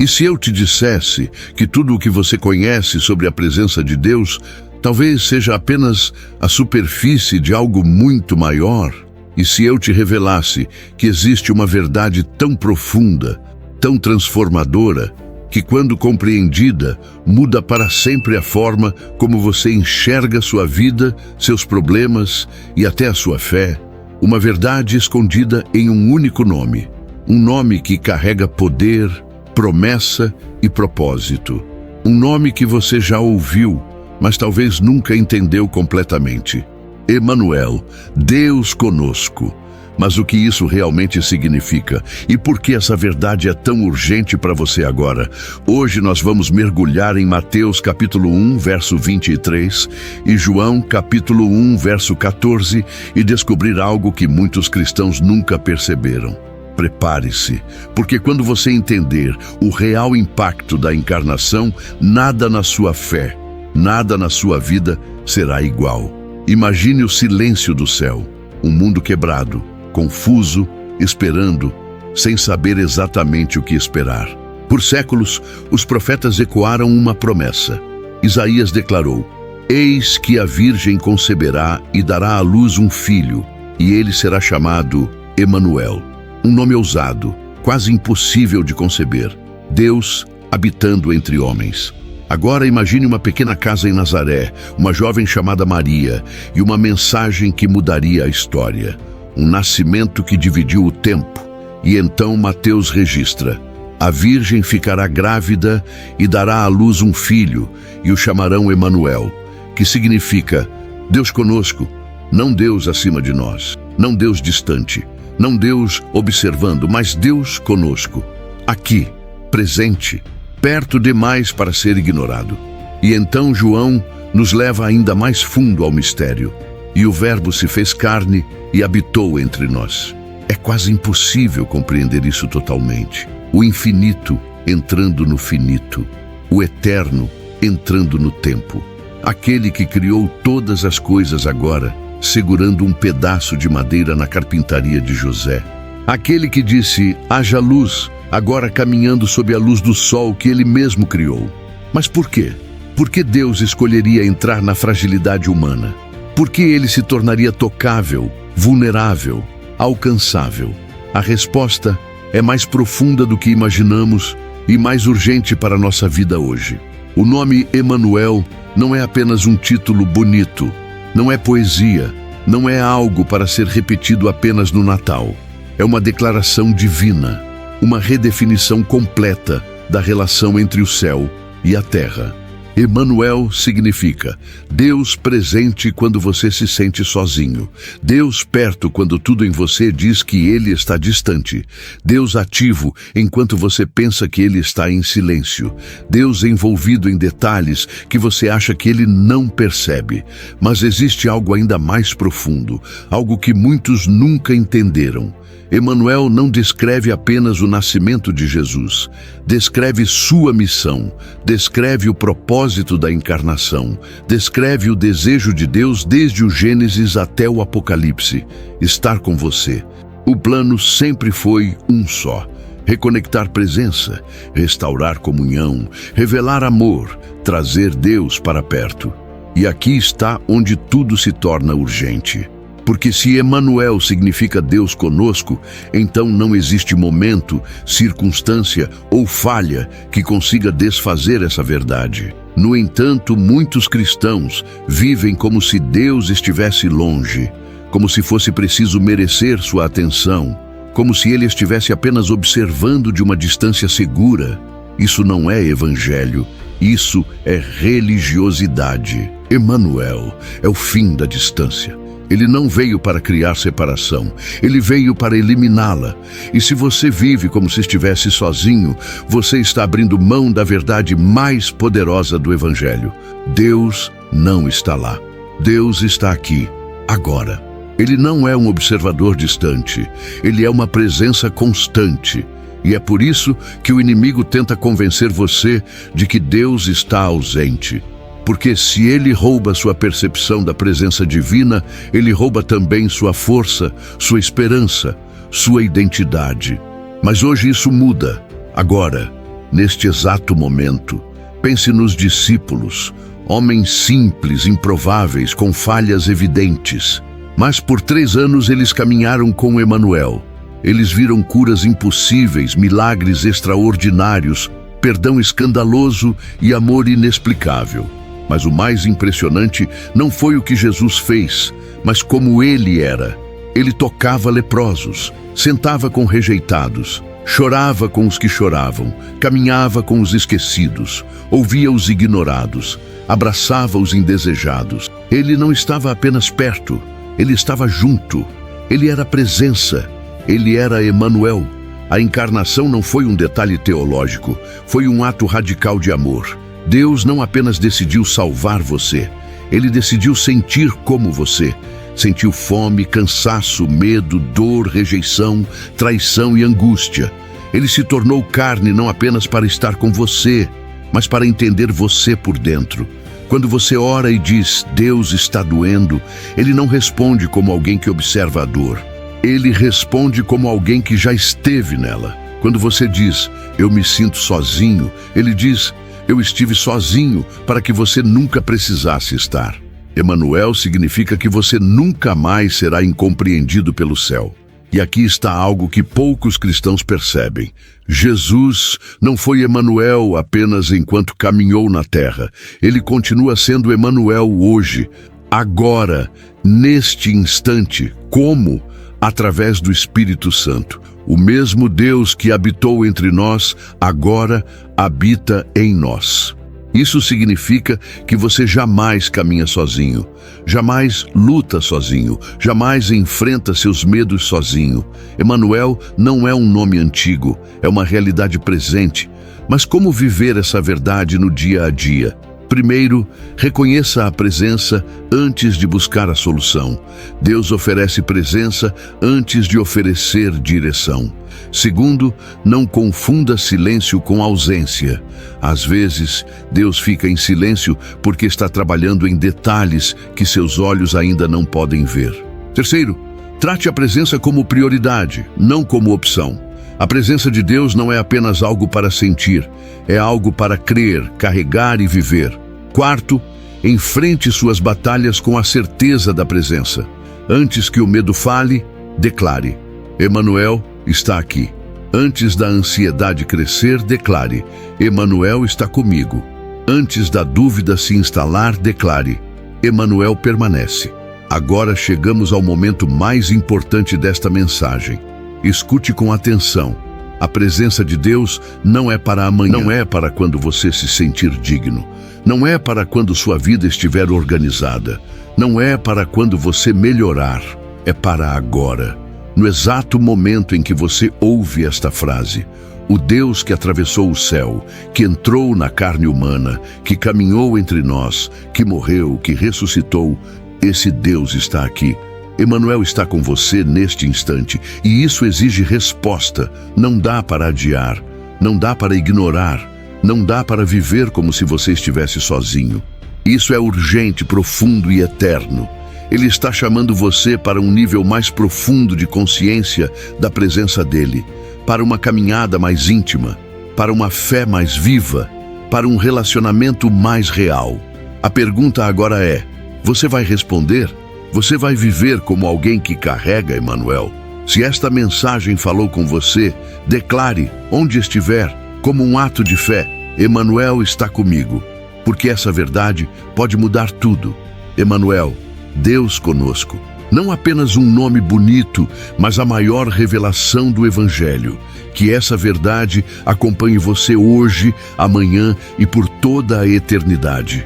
E se eu te dissesse que tudo o que você conhece sobre a presença de Deus talvez seja apenas a superfície de algo muito maior? E se eu te revelasse que existe uma verdade tão profunda, tão transformadora, que quando compreendida, muda para sempre a forma como você enxerga sua vida, seus problemas e até a sua fé? Uma verdade escondida em um único nome. Um nome que carrega poder, promessa e propósito. Um nome que você já ouviu, mas talvez nunca entendeu completamente. Emanuel, Deus conosco. Mas o que isso realmente significa? E por que essa verdade é tão urgente para você agora? Hoje nós vamos mergulhar em Mateus capítulo 1, verso 23 e João capítulo 1, verso 14 e descobrir algo que muitos cristãos nunca perceberam. Prepare-se, porque quando você entender o real impacto da encarnação, nada na sua fé, nada na sua vida será igual. Imagine o silêncio do céu, um mundo quebrado, confuso, esperando, sem saber exatamente o que esperar. Por séculos, os profetas ecoaram uma promessa. Isaías declarou: "Eis que a Virgem conceberá e dará à luz um filho, e ele será chamado Emanuel." Um nome ousado, quase impossível de conceber. Deus habitando entre homens. Agora imagine uma pequena casa em Nazaré, uma jovem chamada Maria e uma mensagem que mudaria a história. Um nascimento que dividiu o tempo. E então Mateus registra: "A Virgem ficará grávida e dará à luz um filho, e o chamarão Emanuel", que significa Deus conosco, não Deus acima de nós, não Deus distante, não Deus observando, mas Deus conosco, aqui, presente, perto demais para ser ignorado. E então João nos leva ainda mais fundo ao mistério. E o Verbo se fez carne e habitou entre nós. É quase impossível compreender isso totalmente. O infinito entrando no finito. O eterno entrando no tempo. Aquele que criou todas as coisas agora, segurando um pedaço de madeira na carpintaria de José. Aquele que disse: "Haja luz", agora caminhando sob a luz do sol que ele mesmo criou. Mas por quê? Por que Deus escolheria entrar na fragilidade humana? Por que ele se tornaria tocável, vulnerável, alcançável? A resposta é mais profunda do que imaginamos e mais urgente para a nossa vida hoje. O nome Emanuel não é apenas um título bonito, não é poesia, não é algo para ser repetido apenas no Natal. É uma declaração divina, uma redefinição completa da relação entre o céu e a terra. Emanuel significa Deus presente quando você se sente sozinho, Deus perto quando tudo em você diz que Ele está distante, Deus ativo enquanto você pensa que Ele está em silêncio, Deus envolvido em detalhes que você acha que Ele não percebe. Mas existe algo ainda mais profundo, algo que muitos nunca entenderam. Emanuel não descreve apenas o nascimento de Jesus, descreve sua missão, descreve o propósito da encarnação, descreve o desejo de Deus desde o Gênesis até o Apocalipse: estar com você. O plano sempre foi um só: reconectar presença, restaurar comunhão, revelar amor, trazer Deus para perto. E aqui está onde tudo se torna urgente. Porque se Emanuel significa Deus conosco, então não existe momento, circunstância ou falha que consiga desfazer essa verdade. No entanto, muitos cristãos vivem como se Deus estivesse longe, como se fosse preciso merecer sua atenção, como se Ele estivesse apenas observando de uma distância segura. Isso não é evangelho, isso é religiosidade. Emanuel é o fim da distância. Ele não veio para criar separação, ele veio para eliminá-la. E se você vive como se estivesse sozinho, você está abrindo mão da verdade mais poderosa do Evangelho. Deus não está lá. Deus está aqui, agora. Ele não é um observador distante, ele é uma presença constante. E é por isso que o inimigo tenta convencer você de que Deus está ausente. Porque se ele rouba sua percepção da presença divina, ele rouba também sua força, sua esperança, sua identidade. Mas hoje isso muda. Agora, neste exato momento. Pense nos discípulos, homens simples, improváveis, com falhas evidentes. Mas por 3 anos eles caminharam com Emanuel. Eles viram curas impossíveis, milagres extraordinários, perdão escandaloso e amor inexplicável. Mas o mais impressionante não foi o que Jesus fez, mas como ele era. Ele tocava leprosos, sentava com rejeitados, chorava com os que choravam, caminhava com os esquecidos, ouvia os ignorados, abraçava os indesejados. Ele não estava apenas perto, ele estava junto. Ele era presença, ele era Emanuel. A encarnação não foi um detalhe teológico, foi um ato radical de amor. Deus não apenas decidiu salvar você, ele decidiu sentir como você. Sentiu fome, cansaço, medo, dor, rejeição, traição e angústia. Ele se tornou carne não apenas para estar com você, mas para entender você por dentro. Quando você ora e diz, Deus está doendo, ele não responde como alguém que observa a dor. Ele responde como alguém que já esteve nela. Quando você diz, eu me sinto sozinho, ele diz, eu estive sozinho para que você nunca precisasse estar. Emanuel significa que você nunca mais será incompreendido pelo céu. E aqui está algo que poucos cristãos percebem. Jesus não foi Emanuel apenas enquanto caminhou na terra. Ele continua sendo Emanuel hoje, agora, neste instante. Como? Através do Espírito Santo. O mesmo Deus que habitou entre nós, agora habita em nós. Isso significa que você jamais caminha sozinho, jamais luta sozinho, jamais enfrenta seus medos sozinho. Emanuel não é um nome antigo, é uma realidade presente. Mas como viver essa verdade no dia a dia? Primeiro, reconheça a presença antes de buscar a solução. Deus oferece presença antes de oferecer direção. Segundo, não confunda silêncio com ausência. Às vezes, Deus fica em silêncio porque está trabalhando em detalhes que seus olhos ainda não podem ver. Terceiro, trate a presença como prioridade, não como opção. A presença de Deus não é apenas algo para sentir, é algo para crer, carregar e viver. Quarto, enfrente suas batalhas com a certeza da presença. Antes que o medo fale, declare: Emanuel está aqui. Antes da ansiedade crescer, declare: Emanuel está comigo. Antes da dúvida se instalar, declare: Emanuel permanece. Agora chegamos ao momento mais importante desta mensagem. Escute com atenção. A presença de Deus não é para amanhã, não é para quando você se sentir digno, não é para quando sua vida estiver organizada, não é para quando você melhorar, é para agora. No exato momento em que você ouve esta frase, o Deus que atravessou o céu, que entrou na carne humana, que caminhou entre nós, que morreu, que ressuscitou, esse Deus está aqui. Emanuel está com você neste instante, e isso exige resposta. Não dá para adiar, não dá para ignorar, não dá para viver como se você estivesse sozinho. Isso é urgente, profundo e eterno. Ele está chamando você para um nível mais profundo de consciência da presença dele, para uma caminhada mais íntima, para uma fé mais viva, para um relacionamento mais real. A pergunta agora é: você vai responder? Você vai viver como alguém que carrega Emanuel? Se esta mensagem falou com você, declare, onde estiver, como um ato de fé: Emanuel está comigo. Porque essa verdade pode mudar tudo. Emanuel, Deus conosco. Não apenas um nome bonito, mas a maior revelação do Evangelho. Que essa verdade acompanhe você hoje, amanhã e por toda a eternidade.